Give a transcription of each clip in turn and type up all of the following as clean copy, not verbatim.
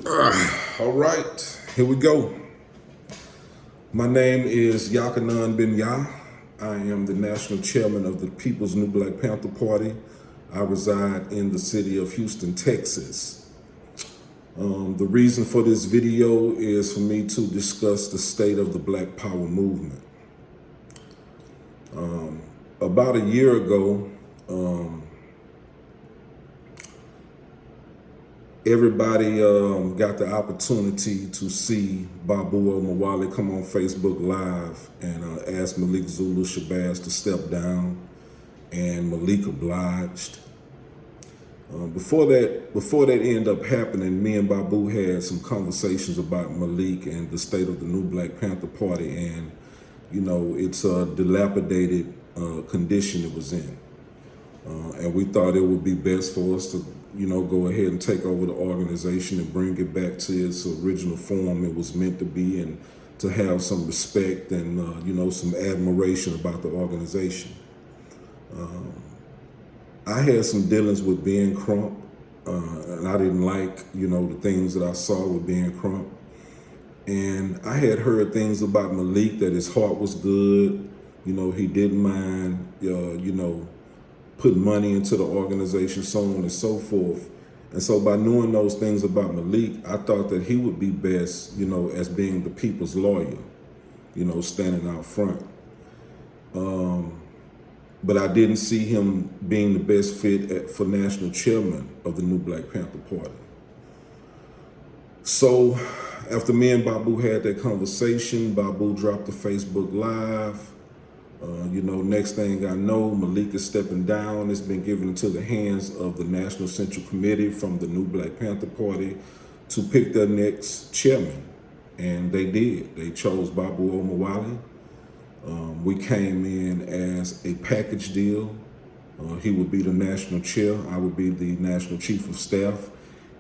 All right, here we go. My name is Yakanan Ben Yah. I am the national chairman of the People's New Black Panther Party. I reside in the city of Houston, Texas. The reason for this video is for me to discuss the state of the Black Power movement. About a year ago, everybody got the opportunity to see Babu Omowale come on Facebook Live and ask Malik Zulu Shabazz to step down, and Malik obliged. Before that ended up happening, me and Babu had some conversations about Malik and the state of the New Black Panther Party, and it's a dilapidated condition it was in. And we thought it would be best for us to, go ahead and take over the organization and bring it back to its original form it was meant to be, and to have some respect and, some admiration about the organization. I had some dealings with Ben Crump, and I didn't like, the things that I saw with Ben Crump. And I had heard things about Malik, that his heart was good. He didn't mind, put money into the organization, so on and so forth. And so by knowing those things about Malik, I thought that he would be best, as being the people's lawyer, standing out front. But I didn't see him being the best fit for national chairman of the New Black Panther Party. So after me and Babu had that conversation, Babu dropped the Facebook Live. Next thing I know, Malik is stepping down. It's been given into the hands of the National Central Committee from the New Black Panther Party to pick their next chairman. And they did. They chose Babu Omowale. We came in as a package deal. He would be the national chair. I would be the national chief of staff.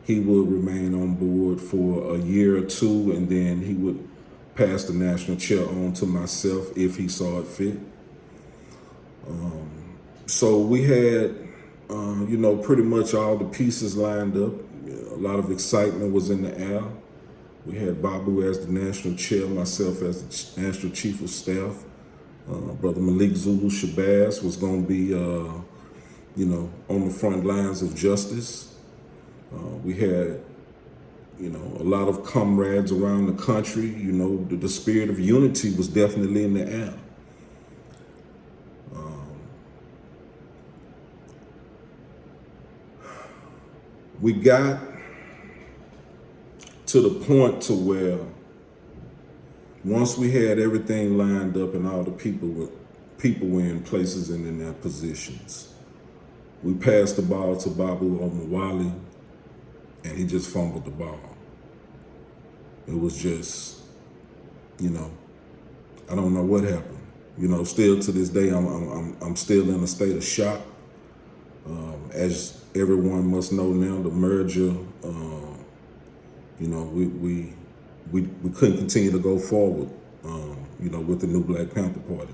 He would remain on board for a year or two, and then he would pass the national chair on to myself if he saw it fit. So we had, pretty much all the pieces lined up. A lot of excitement was in the air. We had Babu as the national chair, myself as the national chief of staff. Brother Malik Zulu Shabazz was going to be, on the front lines of justice. We had, a lot of comrades around the country. The spirit of unity was definitely in the air. We got to the point to where once we had everything lined up and all the people were in places and in their positions, we passed the ball to Babu Omowale, and he just fumbled the ball. It was just, I don't know what happened. Still to this day, I'm still in a state of shock. As everyone must know now, the merger, we couldn't continue to go forward, with the New Black Panther Party.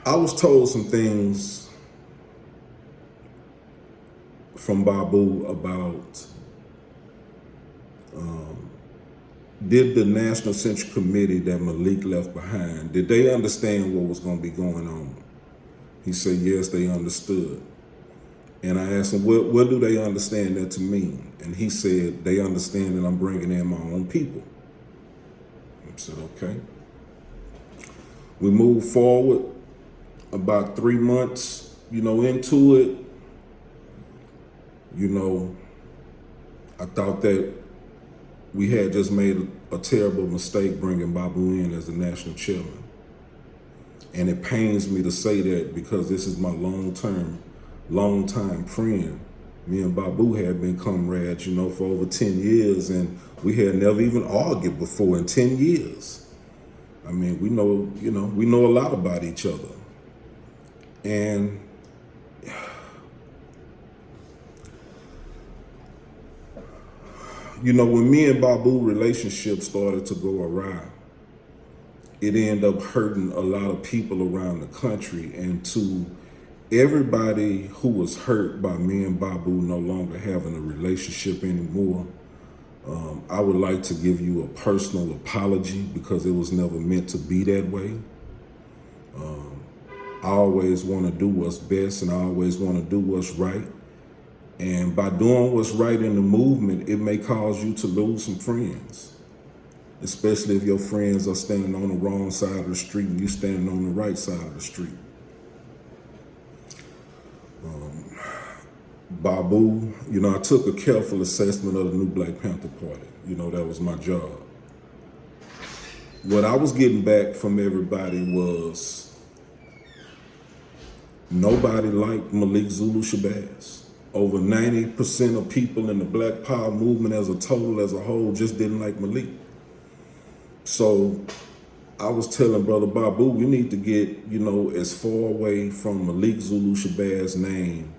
I was told some things from Babu about, did the National Central Committee that Malik left behind, did they understand what was going to be going on? He said, yes, they understood. And I asked him, what do they understand that to mean? And he said, they understand that I'm bringing in my own people. I said, okay. We moved forward about 3 months, into it. I thought that we had just made a terrible mistake bringing Babu in as the national chairman. And it pains me to say that because this is my long-time friend. Me and Babu had been comrades, for over 10 years, and we had never even argued before in 10 years. I mean, we know a lot about each other. And when me and Babu relationship started to go awry, it ended up hurting a lot of people around the country. And to Everybody who was hurt by me and Babu no longer having a relationship anymore, I would like to give you a personal apology because it was never meant to be that way. I always want to do what's best and I always want to do what's right. And by doing what's right in the movement, it may cause you to lose some friends, especially if your friends are standing on the wrong side of the street and you standing on the right side of the street. Babu, I took a careful assessment of the new Black Panther Party. That was my job. What I was getting back from everybody was nobody liked Malik Zulu Shabazz. Over 90% of people in the Black Power movement as a whole, just didn't like Malik. So I was telling Brother Babu, we need to get, as far away from Malik Zulu Shabazz's name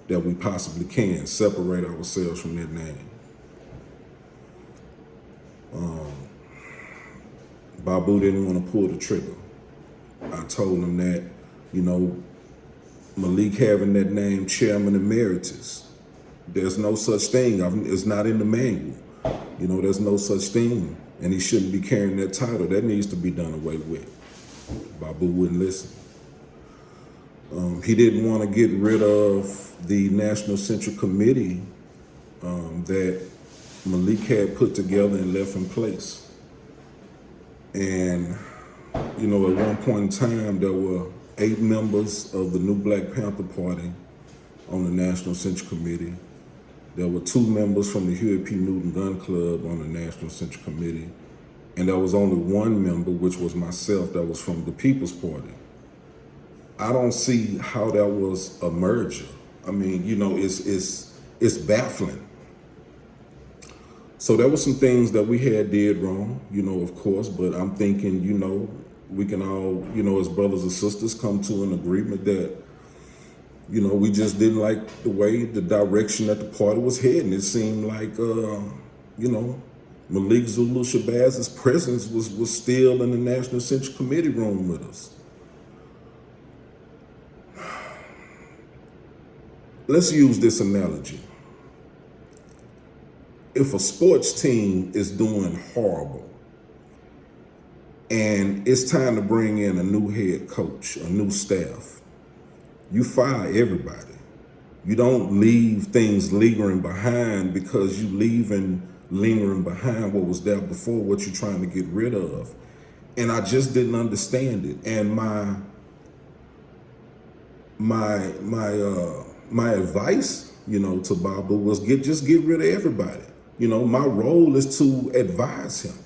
that we possibly can, separate ourselves from that name. Babu didn't want to pull the trigger. I told him that, Malik having that name, Chairman Emeritus, there's no such thing. It's not in the manual. There's no such thing. And he shouldn't be carrying that title. That needs to be done away with. Babu wouldn't listen. He didn't want to get rid of the National Central Committee that Malik had put together and left in place. And, at one point in time, there were 8 members of the new Black Panther Party on the National Central Committee. There were 2 members from the Huey P. Newton Gun Club on the National Central Committee. And there was only 1 member, which was myself, that was from the People's Party. I don't see how that was a merger. I mean, it's baffling. So there were some things that we had did wrong, of course, but I'm thinking, we can all, as brothers and sisters come to an agreement that, we just didn't like the direction that the party was heading. It seemed like, Malik Zulu Shabazz's presence was still in the National Central Committee room with us. Let's use this analogy. If a sports team is doing horrible and it's time to bring in a new head coach, a new staff, you fire everybody. You don't leave things lingering behind because you lingering behind what was there before, what you're trying to get rid of. And I just didn't understand it. And my advice, to Babu was just get rid of everybody. My role is to advise him.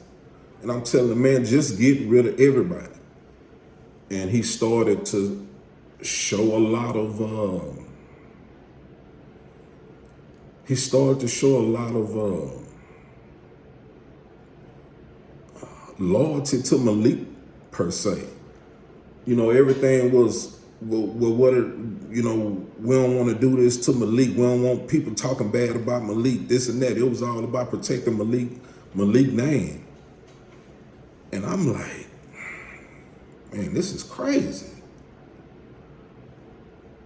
And I'm telling him, man, just get rid of everybody. And he started to show a lot of loyalty to Malik, per se. Everything was, we don't want to do this to Malik. We don't want people talking bad about Malik, this and that. It was all about protecting Malik name. And I'm like, man, this is crazy.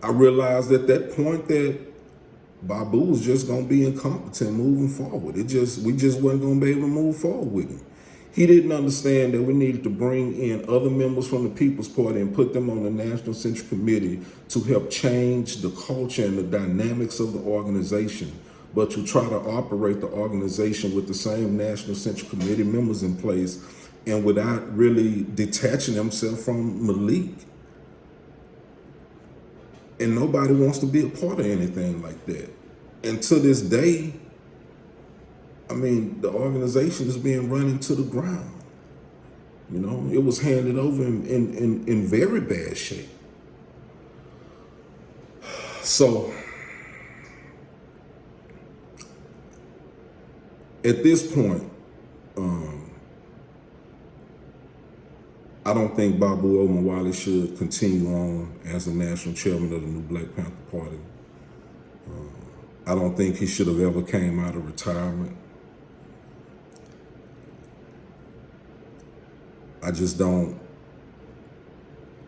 I realized at that point that Babu was just going to be incompetent moving forward. We just wasn't going to be able to move forward with him. He didn't understand that we needed to bring in other members from the People's Party and put them on the National Central Committee to help change the culture and the dynamics of the organization, but to try to operate the organization with the same National Central Committee members in place and without really detaching himself from Malik. And nobody wants to be a part of anything like that. And to this day, the organization is being run into the ground. It was handed over in very bad shape. So, at this point, I don't think Babu Omowale should continue on as the national chairman of the new Black Panther Party. I don't think he should have ever came out of retirement. I just don't,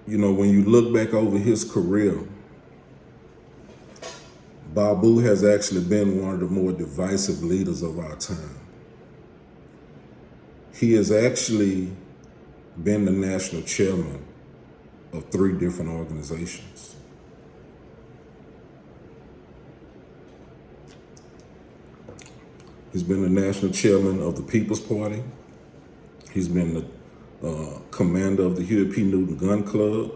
when you look back over his career, Babu has actually been one of the more divisive leaders of our time. He has actually been the national chairman of 3 different organizations. He's been the national chairman of the People's Party. He's been the commander of the Huey P. Newton Gun Club.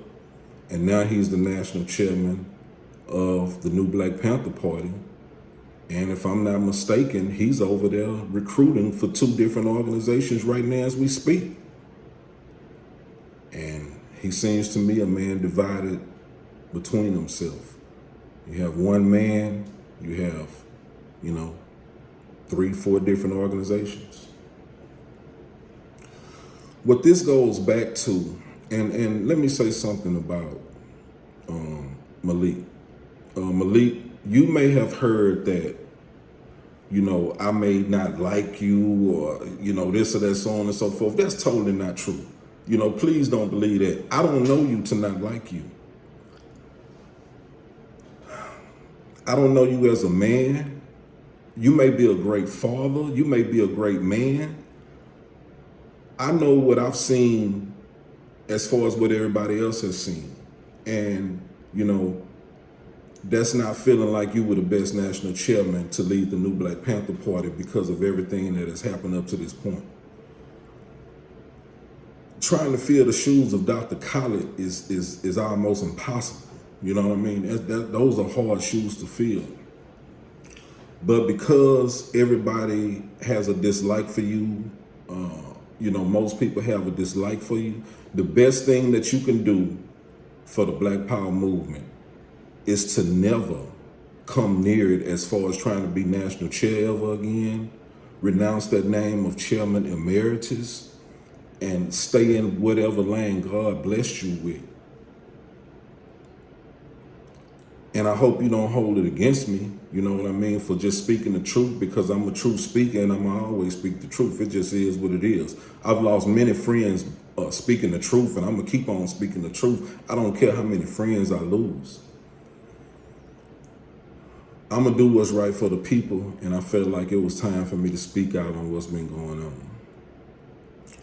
And now he's the national chairman of the new Black Panther Party. And if I'm not mistaken, he's over there recruiting for 2 different organizations right now as we speak. And he seems to me a man divided between himself. You have one man, you have, 3, 4 different organizations. What this goes back to, and let me say something about Malik. Malik, you may have heard that, I may not like you or, this or that, so on and so forth. That's totally not true. Please don't believe that. I don't know you to not like you. I don't know you as a man. You may be a great father. You may be a great man. I know what I've seen as far as what everybody else has seen. And, that's not feeling like you were the best national chairman to lead the new Black Panther Party because of everything that has happened up to this point. Trying to fill the shoes of Dr. Khaled is almost impossible. You know what I mean? Those are hard shoes to fill. But because everybody has a dislike for you, most people have a dislike for you, the best thing that you can do for the Black Power movement is to never come near it as far as trying to be national chair ever again, renounce that name of chairman emeritus, and stay in whatever lane God blessed you with. And I hope you don't hold it against me, you know what I mean, for just speaking the truth, because I'm a truth speaker and I'm gonna always speak the truth. It just is what it is. I've lost many friends speaking the truth, and I'm gonna keep on speaking the truth. I don't care how many friends I lose. I'm gonna do what's right for the people, and I felt like it was time for me to speak out on what's been going on.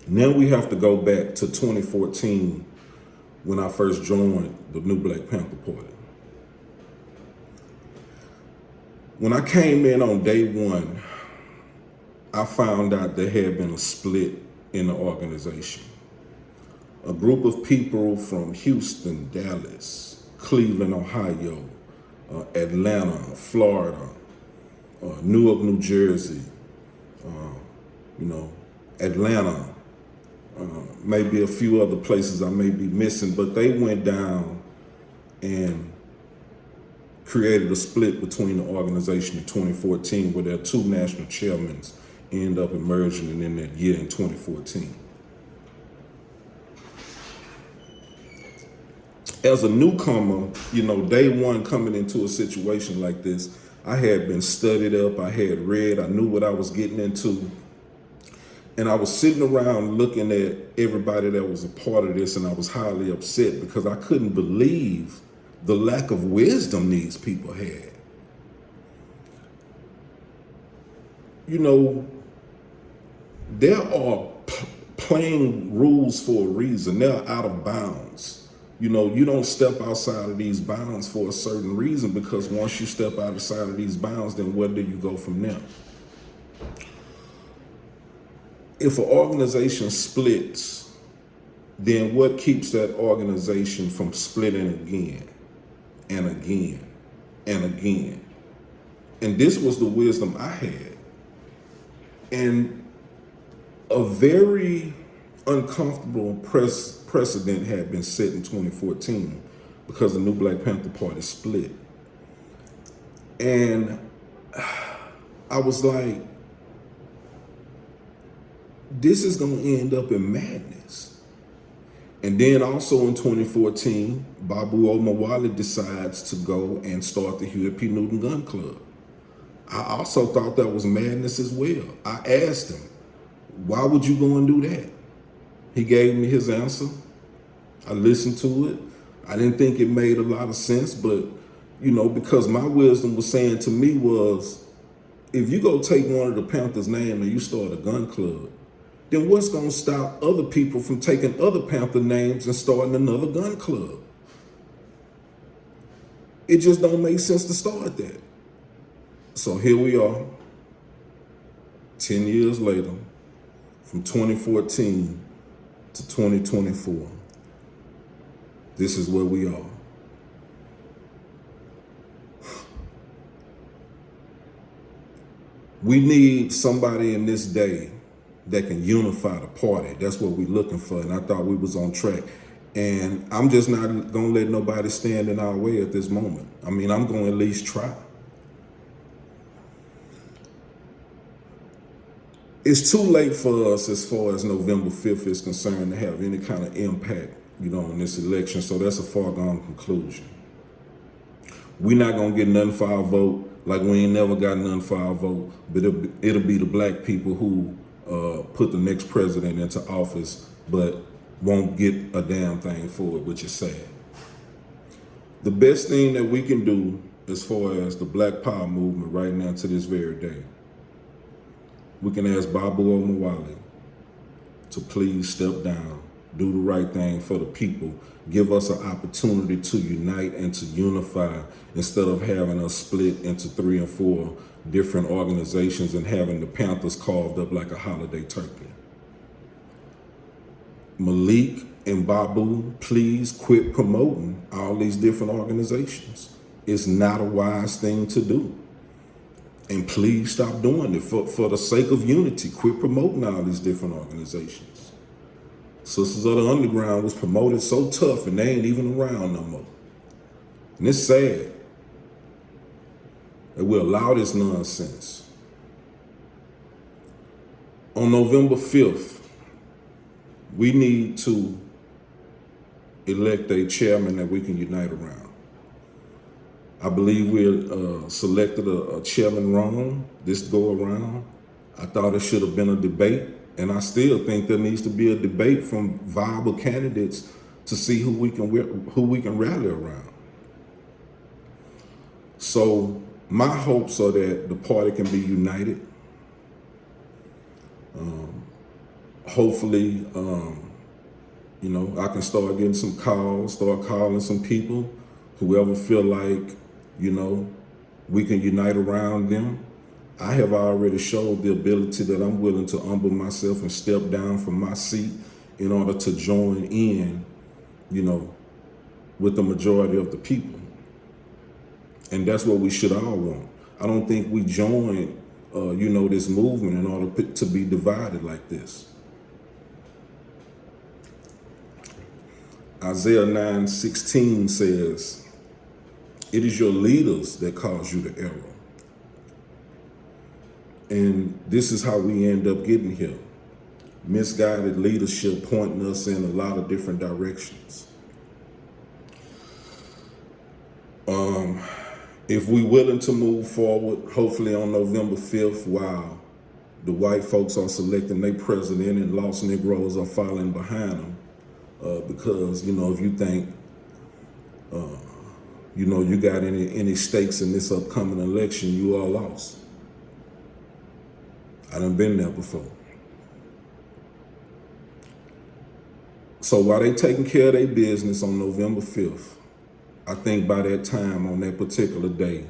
Now we have to go back to 2014 when I first joined the new Black Panther Party. When I came in on day 1, I found out there had been a split in the organization. A group of people from Houston, Dallas, Cleveland, Ohio, Atlanta, Florida, Newark, New Jersey, Atlanta, maybe a few other places I may be missing, but they went down and created a split between the organization in 2014 where their 2 national chairmen end up emerging in that year in 2014. As a newcomer, day 1 coming into a situation like this, I had been studied up, I had read, I knew what I was getting into. And I was sitting around looking at everybody that was a part of this, and I was highly upset because I couldn't believe the lack of wisdom these people had. There are playing rules for a reason. They're out of bounds. You don't step outside of these bounds for a certain reason, because once you step outside of these bounds, then where do you go from there? If an organization splits, then what keeps that organization from splitting again and again and again? And this was the wisdom I had. And a very uncomfortable precedent had been set in 2014 because the new Black Panther Party split. And I was like, this is going to end up in madness. And then also in 2014, Babu Omowale decides to go and start the Huey P. Newton Gun Club. I also thought that was madness as well. I asked him, why would you go and do that? He gave me his answer. I listened to it. I didn't think it made a lot of sense, but because my wisdom was saying to me was, if you go take one of the Panthers' name and you start a gun club, then what's going to stop other people from taking other Panther names and starting another gun club? It just don't make sense to start that. So here we are, 10 years later, from 2014 to 2024. This is where we are. We need somebody in this day that can unify the party. That's what we're looking for, and I thought we was on track. And I'm just not gonna let nobody stand in our way at this moment. I mean, I'm gonna at least try. It's too late for us as far as November 5th is concerned to have any kind of impact, on this election. So that's a foregone conclusion. We're not gonna get nothing for our vote, like we ain't never got nothing for our vote, but it'll be the black people who put the next president into office, but won't get a damn thing for it, which is sad. The best thing that we can do as far as the Black Power movement right now to this very day, we can ask Babu Omowale to please step down, do the right thing for the people, give us an opportunity to unite and to unify instead of having us split into 3 and 4 different organizations and having the Panthers carved up like a holiday turkey. Malik and Babu, please quit promoting all these different organizations. It's not a wise thing to do. And please stop doing it for the sake of unity. Quit promoting all these different organizations. Sisters of the Underground was promoted so tough and they ain't even around no more. And it's sad that we allow this nonsense. On November 5th, we need to elect a chairman that we can unite around. I believe we selected a chairman wrong this go around. I thought it should have been a debate, and I still think there needs to be a debate from viable candidates to see who we can rally around. So my hopes are that the party can be united. Hopefully, I can start getting some calls, start calling some people, whoever feel like, we can unite around them. I have already showed the ability that I'm willing to humble myself and step down from my seat in order to join in, with the majority of the people. And that's what we should all want. I don't think we join, this movement in order to be divided like this. Isaiah 9:16 says, "It is your leaders that cause you to err." And this is how we end up getting here. Misguided leadership pointing us in a lot of different directions. If we're willing to move forward, hopefully on November 5th, while the white folks are selecting their president and lost Negroes are following behind them, because, if you think, you got any stakes in this upcoming election, you are lost. I done been there before. So while they taking care of their business on November 5th, I think by that time, on that particular day,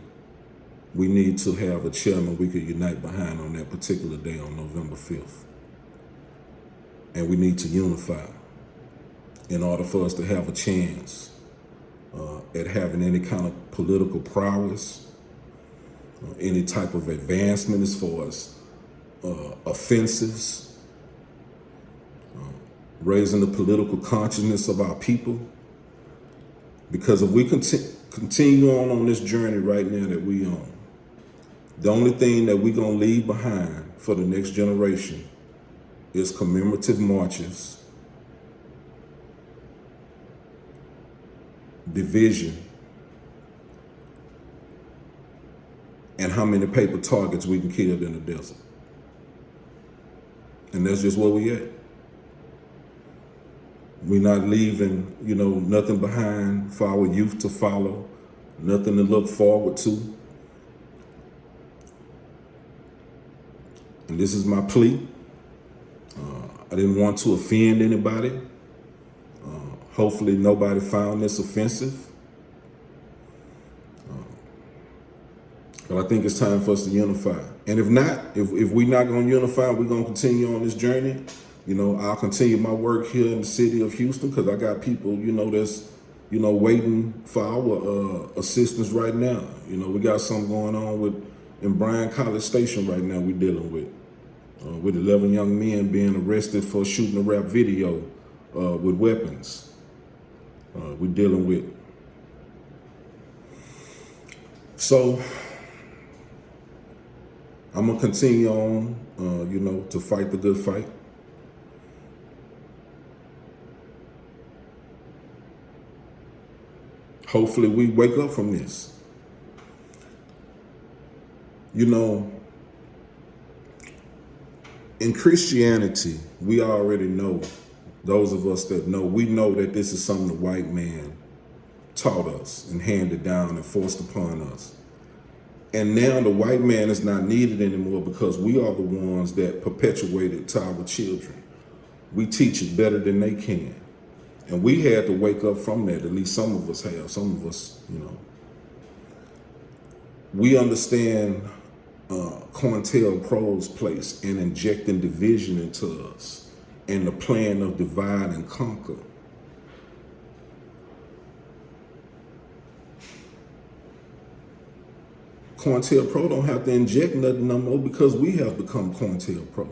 we need to have a chairman we could unite behind on that particular day on November 5th. And we need to unify in order for us to have a chance at having any kind of political prowess, any type of advancement as far as offensives, raising the political consciousness of our people. Because if we continue on this journey right now that we on, the only thing that we're going to leave behind for the next generation is commemorative marches, division, and how many paper targets we can kill in the desert. And that's just where we at. We're not leaving, nothing behind for our youth to follow. nothing to look forward to. And this is my plea. I didn't want to offend anybody. Hopefully nobody found this offensive. But I think it's time for us to unify. And if not, if we're not going to unify, we're going to continue on this journey. You know, I'll continue my work here in the city of Houston because I got people, that's, waiting for our assistance right now. We got something going on in Bryan College Station right now we're dealing with 11 young men being arrested for shooting a rap video with weapons. We're dealing with. So I'm going to continue on, to fight the good fight. Hopefully we wake up from this. In Christianity, we already know, those of us that know, we know that this is something the white man taught us and handed down and forced upon us. And now the white man is not needed anymore because we are the ones that perpetuate it to our children. We teach it better than they can. And we had to wake up from that. At least some of us have. Some of us, We understand COINTELPRO's place in injecting division into us and the plan of divide and conquer. COINTELPRO don't have to inject nothing no more because we have become COINTELPRO.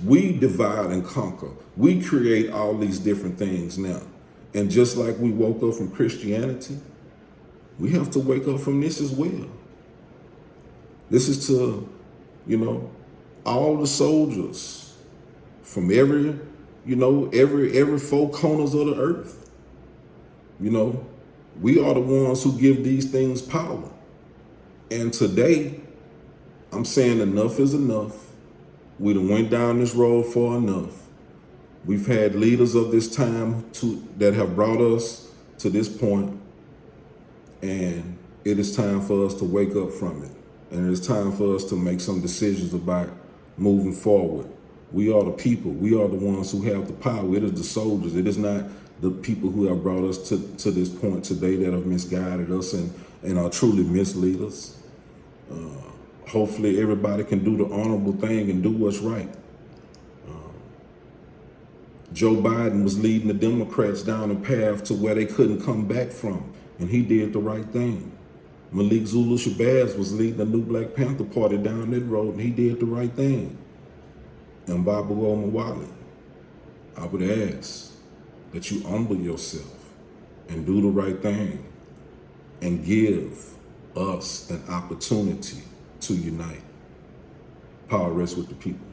We divide and conquer. We create all these different things now. And just like we woke up from Christianity, we have to wake up from this as well. This is to, all the soldiers from every four corners of the earth. We are the ones who give these things power. And today, I'm saying enough is enough. We done went down this road for enough. We've had leaders of this time that have brought us to this point, and it is time for us to wake up from it. And it is time for us to make some decisions about moving forward. We are the people. We are the ones who have the power. It is the soldiers. It is not the people who have brought us to this point today that have misguided us and are truly mislead us. Hopefully everybody can do the honorable thing and do what's right. Joe Biden was leading the Democrats down a path to where they couldn't come back from, and he did the right thing. Malik Zulu Shabazz was leading the New Black Panther Party down that road, and he did the right thing. And Baba Omowale, I would ask that you humble yourself and do the right thing and give us an opportunity to unite. Power rests with the people.